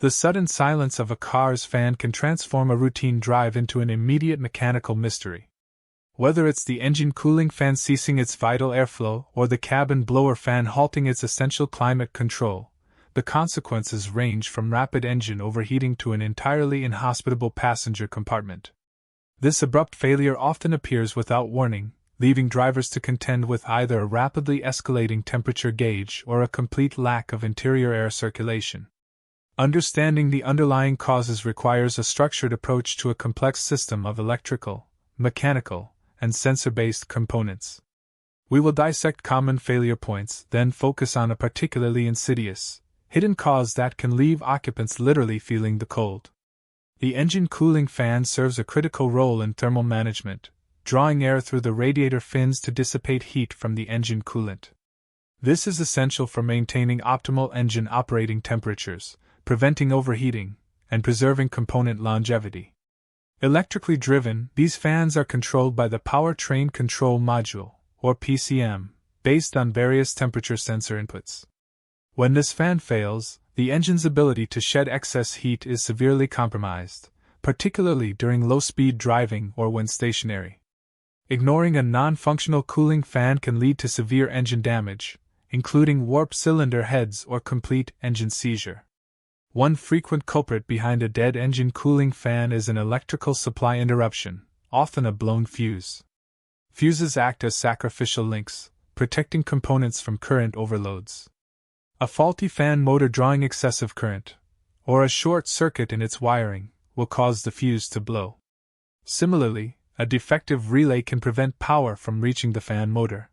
The sudden silence of a car's fan can transform a routine drive into an immediate mechanical mystery. Whether it's the engine cooling fan ceasing its vital airflow or the cabin blower fan halting its essential climate control, the consequences range from rapid engine overheating to an entirely inhospitable passenger compartment. This abrupt failure often appears without warning, leaving drivers to contend with either a rapidly escalating temperature gauge or a complete lack of interior air circulation. Understanding the underlying causes requires a structured approach to a complex system of electrical, mechanical, and sensor-based components. We will dissect common failure points, then focus on a particularly insidious, hidden cause that can leave occupants literally feeling the cold. The engine cooling fan serves a critical role in thermal management, drawing air through the radiator fins to dissipate heat from the engine coolant. This is essential for maintaining optimal engine operating temperatures, preventing overheating, and preserving component longevity. Electrically driven, these fans are controlled by the Powertrain Control Module, or PCM, based on various temperature sensor inputs. When this fan fails, the engine's ability to shed excess heat is severely compromised, particularly during low-speed driving or when stationary. Ignoring a non-functional cooling fan can lead to severe engine damage, including warped cylinder heads or complete engine seizure. One frequent culprit behind a dead engine cooling fan is an electrical supply interruption, often a blown fuse. Fuses act as sacrificial links, protecting components from current overloads. A faulty fan motor drawing excessive current, or a short circuit in its wiring, will cause the fuse to blow. Similarly, a defective relay can prevent power from reaching the fan motor.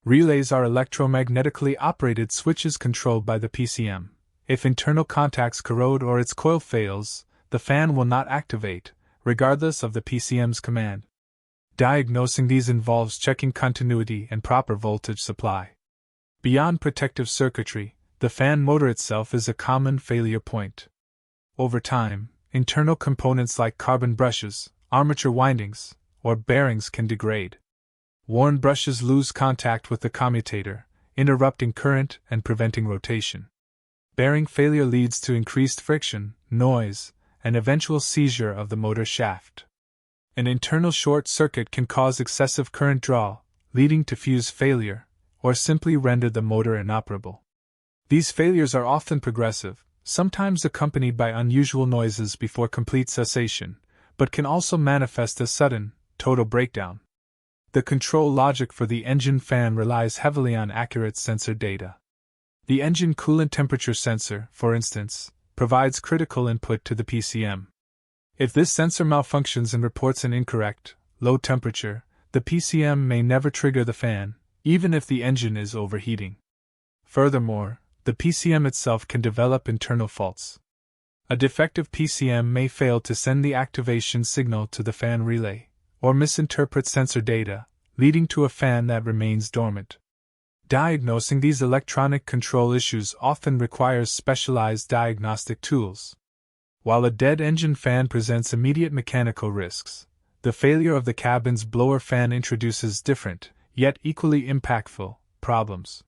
Relays are electromagnetically operated switches controlled by the PCM. If internal contacts corrode or its coil fails, the fan will not activate, regardless of the PCM's command. Diagnosing these involves checking continuity and proper voltage supply. Beyond protective circuitry, the fan motor itself is a common failure point. Over time, internal components like carbon brushes, armature windings, or bearings can degrade. Worn brushes lose contact with the commutator, interrupting current and preventing rotation. Bearing failure leads to increased friction, noise, and eventual seizure of the motor shaft. An internal short circuit can cause excessive current draw, leading to fuse failure, or simply render the motor inoperable. These failures are often progressive, sometimes accompanied by unusual noises before complete cessation, but can also manifest as sudden, total breakdown. The control logic for the engine fan relies heavily on accurate sensor data. The engine coolant temperature sensor, for instance, provides critical input to the PCM. If this sensor malfunctions and reports an incorrect, low temperature, the PCM may never trigger the fan, even if the engine is overheating. Furthermore, the PCM itself can develop internal faults. A defective PCM may fail to send the activation signal to the fan relay, or misinterpret sensor data, leading to a fan that remains dormant. Diagnosing these electronic control issues often requires specialized diagnostic tools. While a dead engine fan presents immediate mechanical risks, the failure of the cabin's blower fan introduces different, yet equally impactful, problems.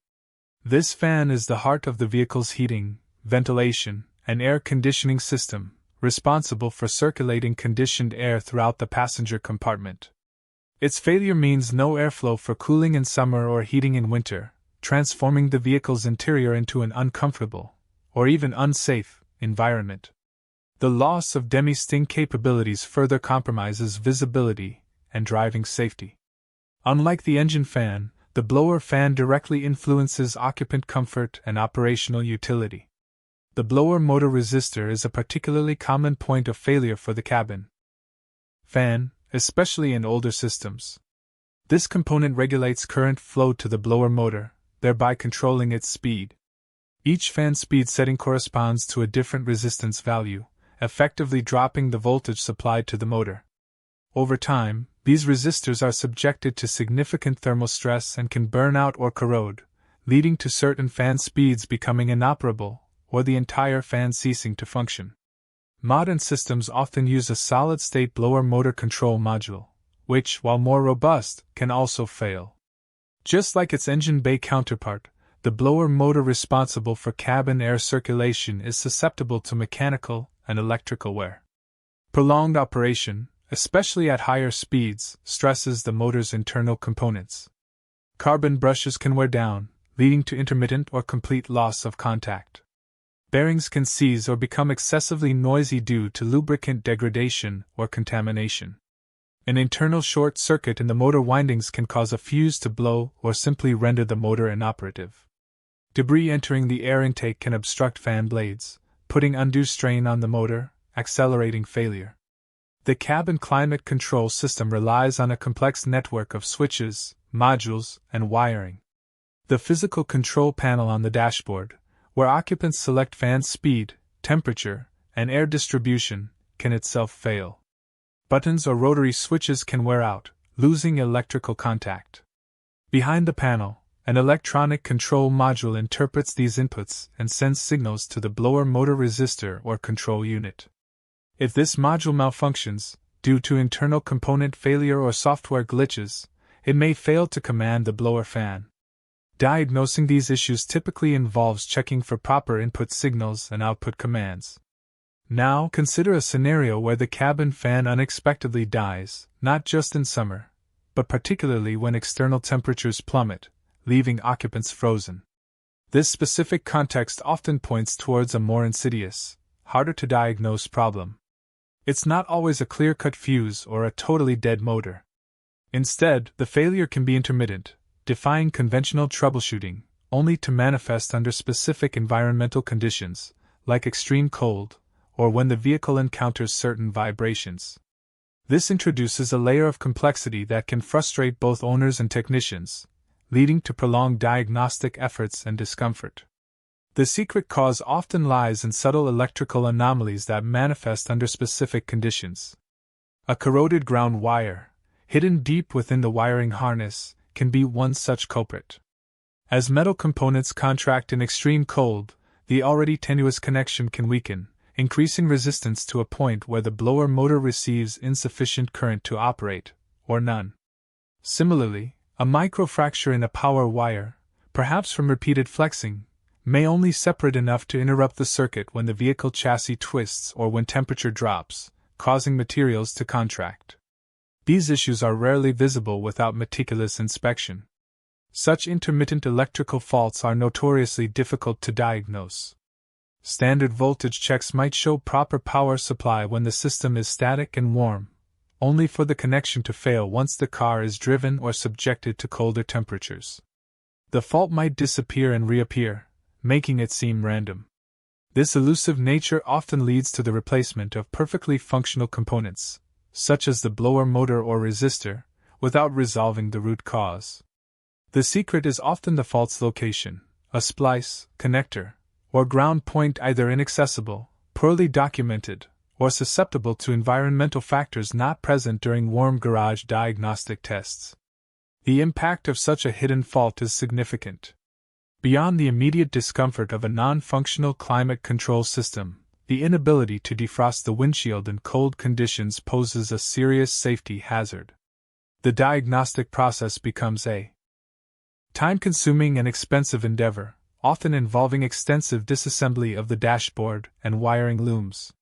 This fan is the heart of the vehicle's heating, ventilation, and air conditioning system, responsible for circulating conditioned air throughout the passenger compartment. Its failure means no airflow for cooling in summer or heating in winter, transforming the vehicle's interior into an uncomfortable, or even unsafe, environment. The loss of demise capabilities further compromises visibility and driving safety. Unlike the engine fan, the blower fan directly influences occupant comfort and operational utility. The blower motor resistor is a particularly common point of failure for the cabin fan, especially in older systems. This component regulates current flow to the blower motor, thereby controlling its speed. Each fan speed setting corresponds to a different resistance value, effectively dropping the voltage supplied to the motor. Over time, these resistors are subjected to significant thermal stress and can burn out or corrode, leading to certain fan speeds becoming inoperable, or the entire fan ceasing to function. Modern systems often use a solid-state blower motor control module, which, while more robust, can also fail. Just like its engine bay counterpart, The blower motor responsible for cabin air circulation is susceptible to mechanical and electrical wear. Prolonged operation, especially at higher speeds, stresses the motor's internal components. Carbon brushes can wear down, leading to intermittent or complete loss of contact. Bearings can seize or become excessively noisy due to lubricant degradation or contamination. An internal short circuit in the motor windings can cause a fuse to blow or simply render the motor inoperative. Debris entering the air intake can obstruct fan blades, putting undue strain on the motor, accelerating failure. The cabin climate control system relies on a complex network of switches, modules, and wiring. The physical control panel on the dashboard, where occupants select fan speed, temperature, and air distribution, can itself fail. Buttons or rotary switches can wear out, losing electrical contact. Behind the panel, an electronic control module interprets these inputs and sends signals to the blower motor resistor or control unit. If this module malfunctions, due to internal component failure or software glitches, it may fail to command the blower fan. Diagnosing these issues typically involves checking for proper input signals and output commands. Now consider a scenario where the cabin fan unexpectedly dies, not just in summer, but particularly when external temperatures plummet, leaving occupants frozen. This specific context often points towards a more insidious, harder to diagnose problem. It's not always a clear-cut fuse or a totally dead motor. Instead, the failure can be intermittent, defying conventional troubleshooting, only to manifest under specific environmental conditions, like extreme cold, or when the vehicle encounters certain vibrations. This introduces a layer of complexity that can frustrate both owners and technicians, leading to prolonged diagnostic efforts and discomfort. The secret cause often lies in subtle electrical anomalies that manifest under specific conditions. A corroded ground wire, hidden deep within the wiring harness, can be one such culprit. As metal components contract in extreme cold, the already tenuous connection can weaken, increasing resistance to a point where the blower motor receives insufficient current to operate, or none. Similarly, a microfracture in a power wire, perhaps from repeated flexing, may only separate enough to interrupt the circuit when the vehicle chassis twists or when temperature drops, causing materials to contract. These issues are rarely visible without meticulous inspection. Such intermittent electrical faults are notoriously difficult to diagnose. Standard voltage checks might show proper power supply when the system is static and warm, only for the connection to fail once the car is driven or subjected to colder temperatures. The fault might disappear and reappear, making it seem random. This elusive nature often leads to the replacement of perfectly functional components, such as the blower motor or resistor, without resolving the root cause. The secret is often the fault's location, a splice, connector, or ground point either inaccessible, poorly documented, or susceptible to environmental factors not present during warm garage diagnostic tests. The impact of such a hidden fault is significant. Beyond the immediate discomfort of a non-functional climate control system, the inability to defrost the windshield in cold conditions poses a serious safety hazard. The diagnostic process becomes a time-consuming and expensive endeavor, often involving extensive disassembly of the dashboard and wiring looms.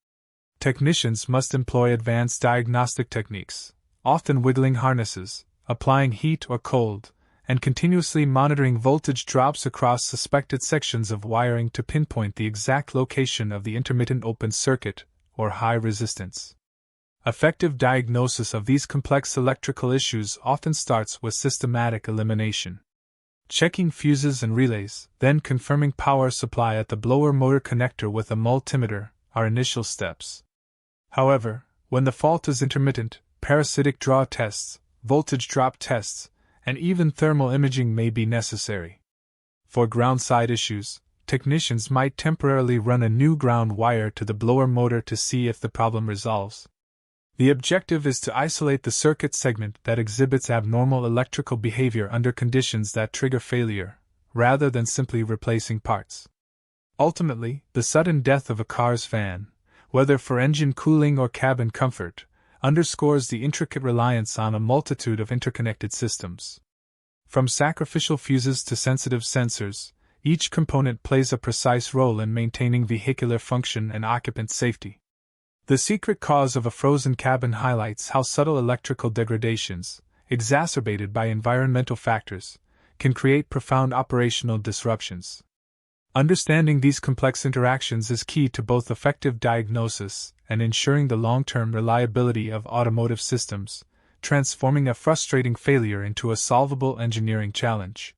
Technicians must employ advanced diagnostic techniques, often wiggling harnesses, applying heat or cold, and continuously monitoring voltage drops across suspected sections of wiring to pinpoint the exact location of the intermittent open circuit or high resistance. Effective diagnosis of these complex electrical issues often starts with systematic elimination. Checking fuses and relays, then confirming power supply at the blower motor connector with a multimeter, are initial steps. However, when the fault is intermittent, parasitic draw tests, voltage drop tests, and even thermal imaging may be necessary. For ground-side issues, technicians might temporarily run a new ground wire to the blower motor to see if the problem resolves. The objective is to isolate the circuit segment that exhibits abnormal electrical behavior under conditions that trigger failure, rather than simply replacing parts. Ultimately, the sudden death of a car's fan, whether for engine cooling or cabin comfort, underscores the intricate reliance on a multitude of interconnected systems. From sacrificial fuses to sensitive sensors, each component plays a precise role in maintaining vehicular function and occupant safety. The secret cause of a frozen cabin highlights how subtle electrical degradations, exacerbated by environmental factors, can create profound operational disruptions. Understanding these complex interactions is key to both effective diagnosis and ensuring the long-term reliability of automotive systems, transforming a frustrating failure into a solvable engineering challenge.